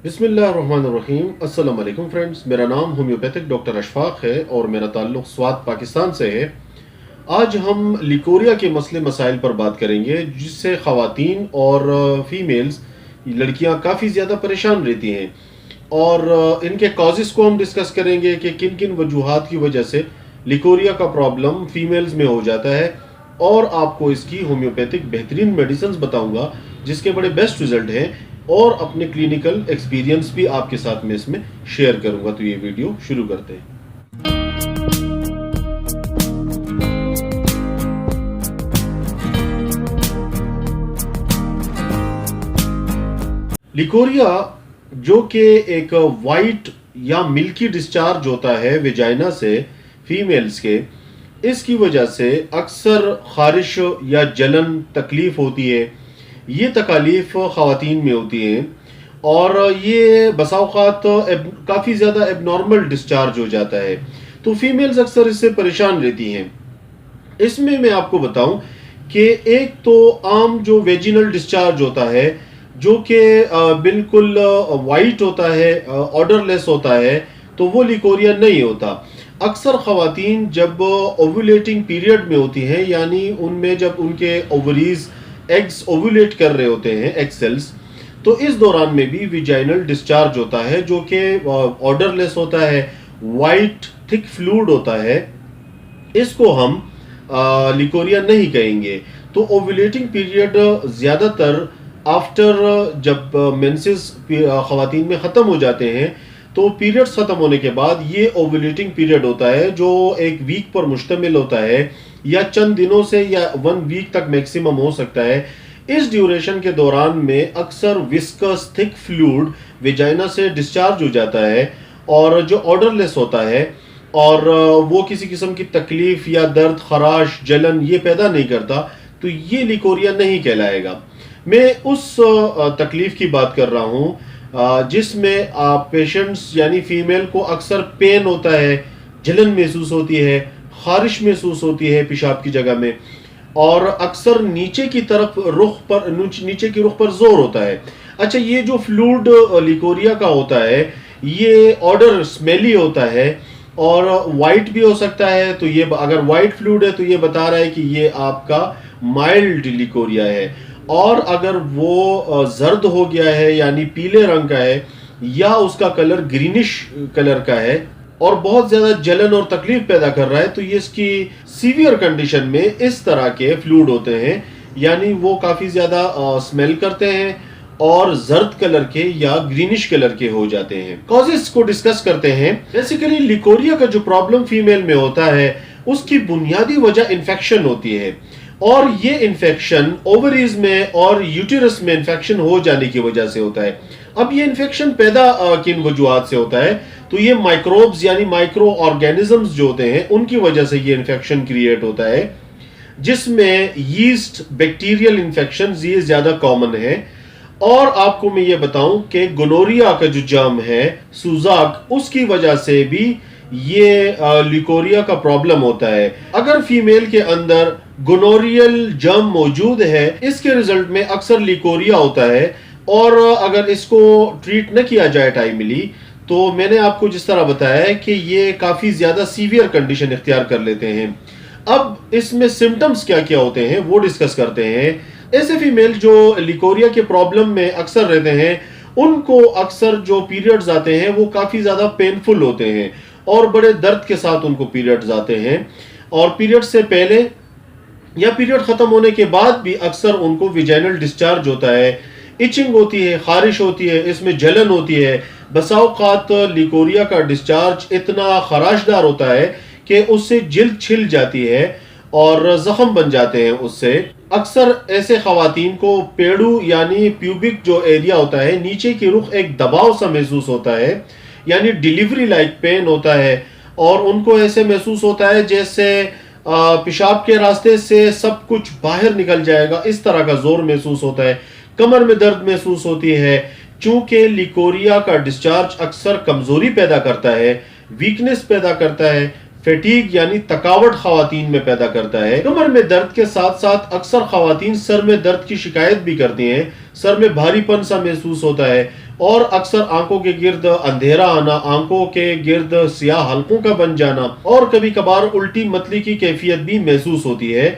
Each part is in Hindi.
बिस्मिल्लाहिर्रहमानिर्रहीम। अस्सलाम वालेकुम फ्रेंड्स, मेरा नाम होम्योपैथिक डॉक्टर अशफाक है और मेरा ताल्लुक़ स्वात पाकिस्तान से है। आज हम लिकोरिया के मसले मसाइल पर बात करेंगे जिससे ख़वातीन और फीमेल्स लड़कियां काफ़ी ज़्यादा परेशान रहती हैं और इनके कॉजेज़ को हम डिस्कस करेंगे कि किन किन वजूहात की वजह से लिकोरिया का प्रॉब्लम फीमेल्स में हो जाता है और आपको इसकी होम्योपैथिक बेहतरीन मेडिसिन बताऊंगा जिसके बड़े बेस्ट रिजल्ट हैं और अपने क्लिनिकल एक्सपीरियंस भी आपके साथ में इसमें शेयर करूंगा। तो ये वीडियो शुरू करते हैं। लिकोरिया जो कि एक वाइट या मिल्की डिस्चार्ज होता है वेजाइना से फीमेल्स के, इसकी वजह से अक्सर खारिश या जलन तकलीफ होती है। ये तकालीफ ख़वातीन में होती हैं और ये बसाओकात काफ़ी ज़्यादा एबनॉर्मल डिस्चार्ज हो जाता है, तो फीमेल्स अक्सर इससे परेशान रहती हैं। इसमें मैं आपको बताऊं कि एक तो आम जो वेजिनल डिस्चार्ज होता है जो कि बिल्कुल वाइट होता है, ऑर्डरलेस होता है, तो वो लिकोरिया नहीं होता। अक्सर ख़वातीन जब ओव्यूलेटिंग पीरियड में होती हैं, यानी उनमें जब उनके ओवरीज एग्स ओव्यूलेट कर रहे होते हैं, एग सेल्स, तो इस दौरान में भी विजाइनल डिस्चार्ज होता है जो कि ऑर्डरलेस होता है, वाइट थिक फ्लूइड होता है। इसको हम लिकोरिया नहीं कहेंगे। तो ओव्यूलेटिंग पीरियड ज़्यादातर आफ्टर जब मेंसेस ख़वातीन में ख़त्म हो जाते हैं, तो पीरियड्स ख़त्म होने के बाद ये ओव्यूलेटिंग पीरियड होता है जो एक वीक पर मुश्तमिल होता है या चंद दिनों से या 1 वीक तक मैक्सिमम हो सकता है। इस ड्यूरेशन के दौरान में अक्सर विस्कस थिक फ्लूइड वेजाइना से डिस्चार्ज हो जाता है और जो ऑर्डरलेस होता है और वो किसी किस्म की तकलीफ या दर्द, खराश, जलन ये पैदा नहीं करता, तो ये लिकोरिया नहीं कहलाएगा। मैं उस तकलीफ की बात कर रहा हूँ जिसमें पेशेंट्स यानी फीमेल को अक्सर पेन होता है, जलन महसूस होती है, खारिश महसूस होती है पेशाब की जगह में, और अक्सर नीचे की तरफ नीचे की रुख पर जोर होता है। अच्छा, ये जो फ्लूइड लिकोरिया का होता है ये ऑर्डर स्मेली होता है और वाइट भी हो सकता है। तो ये अगर वाइट फ्लूइड है तो ये बता रहा है कि ये आपका माइल्ड लिकोरिया है, और अगर वो जर्द हो गया है यानी पीले रंग का है या उसका कलर ग्रीनिश कलर का है और बहुत ज्यादा जलन और तकलीफ पैदा कर रहा है, तो ये इसकी सीवियर कंडीशन में इस तरह के फ्लूइड होते हैं, यानी वो काफी ज्यादा स्मेल करते हैं और जर्द कलर के या ग्रीनिश कलर के हो जाते हैं। कॉजेस को डिस्कस करते हैं। बेसिकली लिकोरिया का जो प्रॉब्लम फीमेल में होता है उसकी बुनियादी वजह इन्फेक्शन होती है, और ये इन्फेक्शन ओवरीज में और यूटेरस में इन्फेक्शन हो जाने की वजह से होता है। अब ये इन्फेक्शन पैदा किन वजूहात से होता है, तो ये माइक्रोब्स यानी माइक्रो ऑर्गेनिजम्स जो होते हैं उनकी वजह से ये इन्फेक्शन क्रिएट होता है, जिसमें यीस्ट बैक्टीरियल इन्फेक्शन ये ज्यादा कॉमन है। और आपको मैं ये बताऊं कि गोनोरिया का जो जर्म है सुजाक, उसकी वजह से भी ये लिकोरिया का प्रॉब्लम होता है। अगर फीमेल के अंदर गोनोरियल जर्म मौजूद है, इसके रिजल्ट में अक्सर लिकोरिया होता है, और अगर इसको ट्रीट न किया जाए टाइमली तो मैंने आपको जिस तरह बताया है कि ये काफी ज्यादा सीवियर कंडीशन इख्तियार कर लेते हैं। अब इसमें सिम्टम्स क्या क्या होते हैं वो डिस्कस करते हैं। ऐसे फीमेल जो लिकोरिया के प्रॉब्लम में अक्सर रहते हैं उनको अक्सर जो पीरियड्स आते हैं वो काफी ज्यादा पेनफुल होते हैं और बड़े दर्द के साथ उनको पीरियड्स आते हैं, और पीरियड से पहले या पीरियड खत्म होने के बाद भी अक्सर उनको विजाइनल डिस्चार्ज होता है, इचिंग होती है, खारिश होती है, इसमें जलन होती है। बसाओकात लिकोरिया का डिस्चार्ज इतना खराशदार होता है कि उससे जिल्द छिल जाती है और जख्म बन जाते हैं उससे। अक्सर ऐसे ख़वातीन को पेड़ू यानी प्यूबिक जो एरिया होता है, नीचे की रुख एक दबाव सा महसूस होता है, यानी डिलीवरी लाइक पेन होता है, और उनको ऐसे महसूस होता है जैसे पेशाब के रास्ते से सब कुछ बाहर निकल जाएगा, इस तरह का जोर महसूस होता है। कमर में दर्द महसूस होती है। चूंकि लिकोरिया का डिस्चार्ज अक्सर कमजोरी पैदा करता है, वीकनेस पैदा करता है, फैटीग यानी थकावट ख़वातीन में पैदा करता है। कमर में दर्द के साथ साथ अक्सर ख़वातीन सर में दर्द की शिकायत भी करती हैं, सर में भारीपन सा महसूस होता है, और अक्सर आंखों के गिर्द अंधेरा आना, आंखों के गिर्द सियाह हलकों का बन जाना और कभी कभार उल्टी मतली की कैफियत भी महसूस होती है।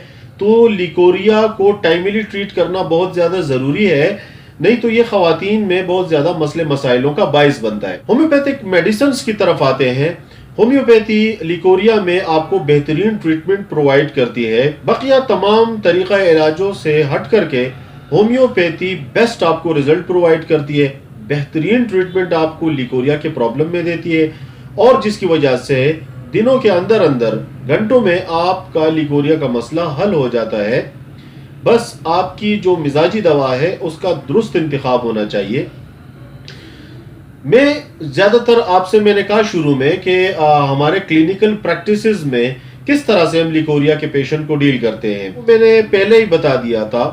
तो लिकोरिया को टाइमली ट्रीट करना बहुत ज्यादा जरूरी है, नहीं तो ये खवातीन में बहुत ज्यादा मसले मसाइलों का बाइस बनता है। होम्योपैथिक मेडिसिन की तरफ आते हैं। होम्योपैथी लिकोरिया में आपको बेहतरीन ट्रीटमेंट प्रोवाइड करती है। बकिया तमाम तरीका इलाजों से हट करके होम्योपैथी बेस्ट आपको रिजल्ट प्रोवाइड करती है, बेहतरीन ट्रीटमेंट आपको लिकोरिया के प्रॉब्लम में देती है और जिसकी वजह से दिनों के अंदर अंदर घंटों में आपका लिकोरिया का मसला हल हो जाता है। बस आपकी जो मिजाजी दवा है उसका दुरुस्त इंतखाब होना चाहिए। मैं ज्यादातर आपसे मैंने कहा शुरू में कि हमारे क्लिनिकल प्रैक्टिसेस में किस तरह से हम लिकोरिया के पेशेंट को डील करते हैं। मैंने पहले ही बता दिया था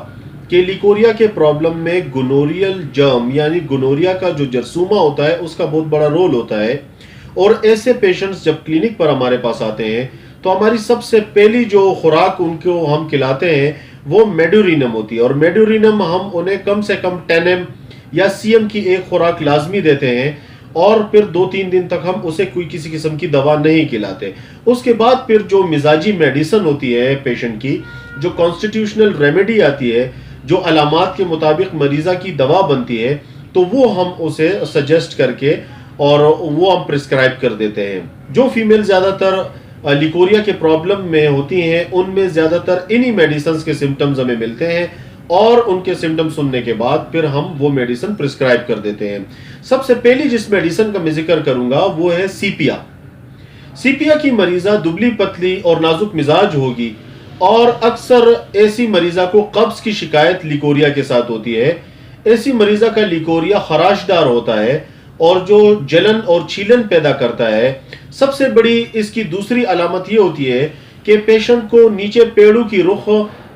कि लिकोरिया के प्रॉब्लम में गोनोरियल जर्म यानी गोनोरिया का जो जरसूमा होता है उसका बहुत बड़ा रोल होता है। और ऐसे पेशेंट्स जब क्लिनिक पर हमारे पास आते हैं तो हमारी सबसे पहली जो खुराक उनको हम खिलाते हैं वो मेडोरिनम होती है। और मेडोरिनम हम उन्हें कम से कम 10 mg या सीएम की एक खुराक लाजमी देते हैं और फिर 2-3 दिन तक हम उसे कोई किसी किस्म की दवा नहीं खिलाते। उसके बाद फिर जो मिजाजी मेडिसिन होती है पेशेंट की, जो कॉन्स्टिट्यूशनल रेमेडी आती है, जो अलामात के मुताबिक मरीजा की दवा बनती है, तो वो हम उसे सजेस्ट करके और वो हम प्रिस्क्राइब कर देते हैं। जो फीमेल ज्यादातर लिकोरिया के प्रॉब्लम में होती हैं उनमें ज्यादातर इन्हीं मेडिसिन के सिम्टम्स हमें मिलते हैं और उनके सिम्टम सुनने के बाद फिर हम वो मेडिसिन प्रिस्क्राइब कर देते हैं। सबसे पहली जिस मेडिसिन का मैं जिक्र करूंगा वो है सीपिया। सीपिया की मरीजा दुबली पतली और नाजुक मिजाज होगी और अक्सर ऐसी मरीजा को कब्ज की शिकायत लिकोरिया के साथ होती है। ऐसी मरीजा का लिकोरिया खराशदार होता है और जो जलन और छीलन पैदा करता है। सबसे बड़ी इसकी दूसरी अलामत ये होती है कि पेशेंट को नीचे पेड़ों की रुख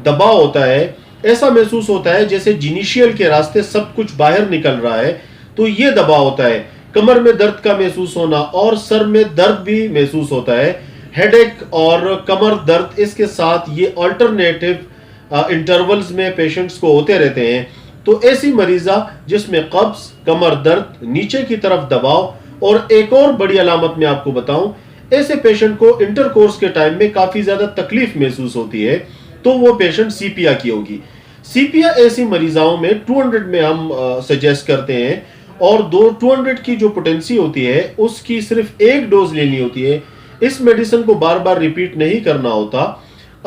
दबाव होता है। ऐसा महसूस होता है जैसे जिनिशियल के रास्ते सब कुछ बाहर निकल रहा है, तो ये दबाव होता है। कमर में दर्द का महसूस होना और सर में दर्द भी महसूस होता है। हेडेक और कमर दर्द इसके साथ ये अल्टरनेटिव इंटरवल्स में पेशेंट्स को होते रहते हैं। तो ऐसी मरीजा जिसमें कब्ज, कमर दर्द, नीचे की तरफ दबाव और एक और बड़ी अलामत मैं आपको बताऊं, ऐसे पेशेंट को इंटरकोर्स के टाइम में काफी ज्यादा तकलीफ महसूस होती है, तो वो पेशेंट सीपिया की होगी। सीपिया ऐसी मरीजाओं में 200 में हम सजेस्ट करते हैं और 200 की जो पोटेंसी होती है उसकी सिर्फ एक डोज लेनी होती है। इस मेडिसिन को बार बार रिपीट नहीं करना होता।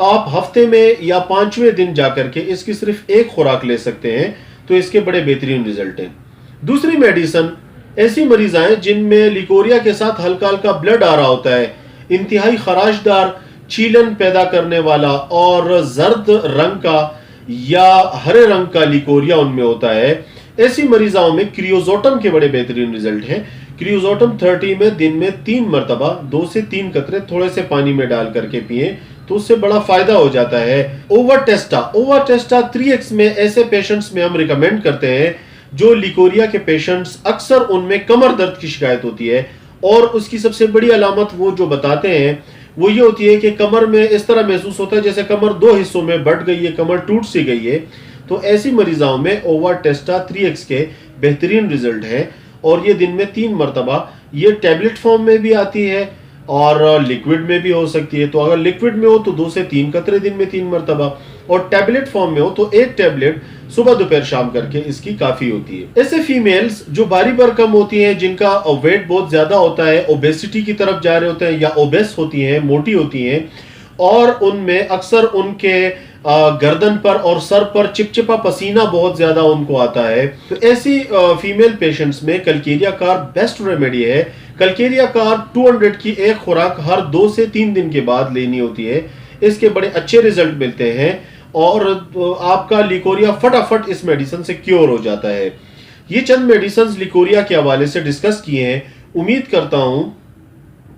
आप हफ्ते में या 5वें दिन जाकर के इसकी सिर्फ एक खुराक ले सकते हैं, तो इसके बड़े बेहतरीन रिजल्ट हैं। दूसरी मेडिसिन ऐसी मरीजाएं जिनमें लिकोरिया के साथ हल्का हल्का ब्लड आ रहा होता है, इंतहाई खराशदार, छीलन पैदा करने वाला और जर्द रंग का या हरे रंग का लिकोरिया उनमें होता है। ऐसी मरीजाओं में क्रियोजोटम के बड़े बेहतरीन रिजल्ट हैं। क्रियोजोटम 30 में दिन में 3 मरतबा 2 से 3 कतरे थोड़े से पानी में डाल करके पिए तो उससे बड़ा फायदा हो जाता है। ओवाटेस्टा 3x में ऐसे पेशेंट्स में हम रिकमेंड करते हैं जो लिकोरिया के पेशेंट्स, अक्सर उनमें कमर दर्द की शिकायत होती है और उसकी सबसे बड़ी अलामत वो जो बताते हैं वो ये होती है कि कमर में इस तरह महसूस होता है जैसे कमर 2 हिस्सों में बढ़ गई है, कमर टूट सी गई है। तो ऐसी मरीजाओं में ओवाटेस्टा 3x के बेहतरीन रिजल्ट है और ये दिन में 3 मरतबा, ये टैबलेट फॉर्म में भी आती है और लिक्विड में भी हो सकती है। तो अगर लिक्विड में हो तो 2 से 3 कतरे दिन में 3 मरतबा और टैबलेट फॉर्म में हो तो 1 टैबलेट सुबह दोपहर शाम करके इसकी काफी होती है। ऐसे फीमेल्स जो भारी भरकम होती हैं, जिनका वेट बहुत ज्यादा होता है, ओबेसिटी की तरफ जा रहे होते हैं या ओबेस होती हैं, मोटी होती हैं और उनमें अक्सर उनके गर्दन पर और सर पर चिपचिपा पसीना बहुत ज्यादा उनको आता है, तो ऐसी फीमेल पेशेंट्स में कलकेरिया कार बेस्ट रेमेडी है। कलकेरिया कार 200 की एक खुराक हर 2 से 3 दिन के बाद लेनी होती है। इसके बड़े अच्छे रिजल्ट मिलते हैं और आपका लिकोरिया फटाफट इस मेडिसिन से क्योर हो जाता है। ये चंद मेडिसिन लिकोरिया के हवाले से डिस्कस किए हैं। उम्मीद करता हूं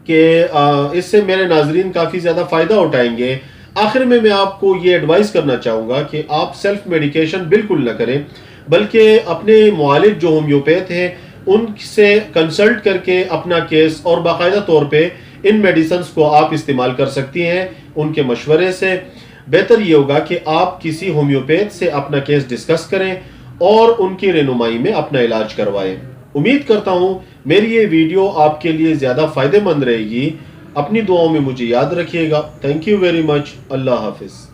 कि इससे मेरे नाजरीन काफी ज्यादा फायदा उठाएंगे। आखिर में मैं आपको ये एडवाइस करना चाहूंगा कि आप सेल्फ मेडिकेशन बिल्कुल न करें, बल्कि अपने मुआलिज जो होम्योपैथ हैं उनसे कंसल्ट करके अपना केस और बाकायदा तौर पे इन मेडिसिन को आप इस्तेमाल कर सकती हैं। उनके मशवरे से बेहतर ये होगा कि आप किसी होम्योपैथ से अपना केस डिस्कस करें और उनकी रहनुमाई में अपना इलाज करवाएं। उम्मीद करता हूँ मेरी ये वीडियो आपके लिए ज़्यादा फ़ायदेमंद रहेगी। अपनी दुआओं में मुझे याद रखिएगा। Thank you very much. अल्लाह हाफिज़।